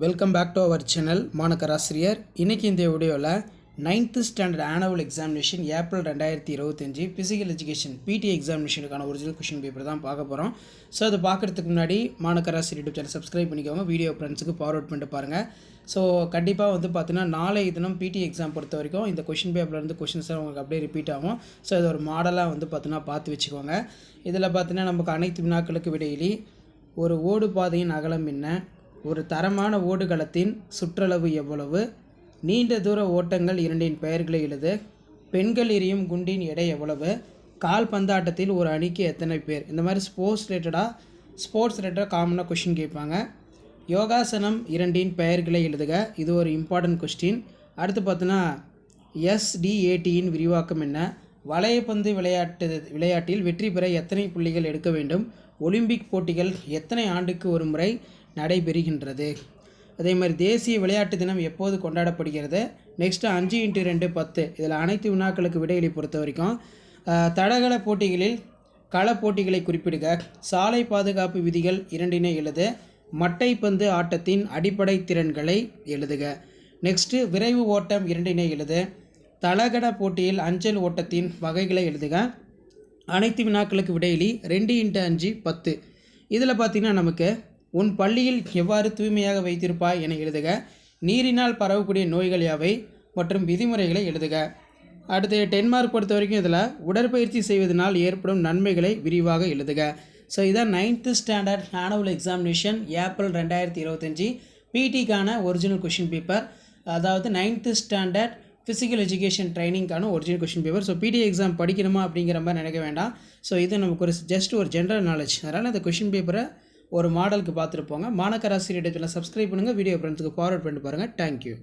Welcome back to our channel Manakkarasiriyar. இன்றைக்கி இந்த வீடியோவில் 9th standard annual examination April 2025 physical education PT எக்ஸாமினேஷனுக்கான original question paper தான் பார்க்க போகிறோம். ஸோ அது பார்க்குறதுக்கு முன்னாடி மாணக்கராசிரியர் யூடியூப் சேனல் சப்ஸ்கிரைப் பண்ணிக்கோங்க, வீடியோ ஃப்ரெண்ட்ஸுக்கு ஃபார்வர்ட் பண்ணிட்டு பாருங்கள். ஸோ கண்டிப்பாக பார்த்தீங்கன்னா நாளை தினம் பிடி எக்ஸாம் பொறுத்த வரைக்கும் இந்த கொஷின் பேப்பர்லேருந்து கொஷின்ஸாக உங்களுக்கு அப்படியே ரிப்பீட் ஆகும். ஸோ இது ஒரு மாடலாக பார்த்தீங்கன்னா பார்த்து வச்சுக்கோங்க. இதில் பார்த்தீங்கன்னா நமக்கு அனைத்து வினாக்களுக்கு விடையிலி ஒரு ஓடு பாதையின் அகலம் என்ன, ஒரு தரமான ஓடுகளத்தின் சுற்றளவு எவ்வளவு, நீண்ட தூர ஓட்டங்கள் இரண்டின் பெயர்களை எழுது, பெண்கள் எறியும் குண்டின் எடை எவ்வளவு, கால் பந்தாட்டத்தில் ஒரு அணிக்கு எத்தனை பேர், இந்த மாதிரி ஸ்போர்ட்ஸ் ரிலேட்டடாக காமனாக கொஷின் கேட்பாங்க. யோகாசனம் இரண்டின் பெயர்களை எழுதுக, இது ஒரு இம்பார்ட்டன்ட் கொஸ்டின். அடுத்து பார்த்தோன்னா எஸ்டிஏடியின் விரிவாக்கம் என்ன, வளையப்பந்து விளையாட்டில் வெற்றி பெற எத்தனை புள்ளிகள் எடுக்க வேண்டும், ஒலிம்பிக் போட்டிகள் எத்தனை ஆண்டுக்கு ஒரு முறை நடைபெறுகின்றது, அதே மாதிரி தேசிய விளையாட்டு தினம் எப்போது கொண்டாடப்படுகிறது, நெக்ஸ்ட்டு 5x2 10. இதில் அனைத்து வினாக்களுக்கு விடைகளை பொறுத்த வரைக்கும் தடகள போட்டிகளில் கள போட்டிகளை குறிப்பிடுக, சாலை பாதுகாப்பு விதிகள் இரண்டினை எழுது, மட்டைப்பந்து ஆட்டத்தின் அடிப்படை திறன்களை எழுதுக, நெக்ஸ்ட்டு விரைவு ஓட்டம் இரண்டினை எழுது, தடகள போட்டியில் அஞ்சல் ஓட்டத்தின் வகைகளை எழுதுக. அனைத்து வினாக்களுக்கு விடையிலி 2x5 10. இதில் பார்த்திங்கன்னா நமக்கு உன் பள்ளியில் எவ்வாறு தூய்மையாக வைத்திருப்பாய் என எழுதுக, நீரினால் பரவக்கூடிய நோய்கள் யாவை மற்றும் விதிமுறைகளை எழுதுக. அடுத்து 10 மார்க் பொறுத்த வரைக்கும் இதில் உடற்பயிற்சி செய்வதனால் ஏற்படும் நன்மைகளை விரிவாக எழுதுக. ஸோ இதான் 9th standard annual examination April 2025 பிடிக்கான ஒரிஜினல் கொஷின் பேப்பர், அதாவது 9th ஸ்டாண்டர்ட் ஃபிசிக்கல் எஜுகேஷன் ட்ரைனிங்கான original question paper. So PT exam படிக்கணுமா அப்படிங்கிற மாதிரி நினைக்க வேண்டாம். ஸோ இது நமக்கு ஒரு ஜஸ்ட் ஒரு ஜென்ரல் நாலேஜ். அதனால் அந்த கொஷின் பேப்பரை ஒரு மாடலுக்கு பார்த்துட்டு போங்க. மாணக்கராசிரியர் சப்ஸ்கிரைப் பண்ணுங்கள், வீடியோ ஃப்ரெண்ட்ஸுக்கு ஃபார்வர்ட் பண்ணிட்டு பாருங்கள். தேங்க்யூ.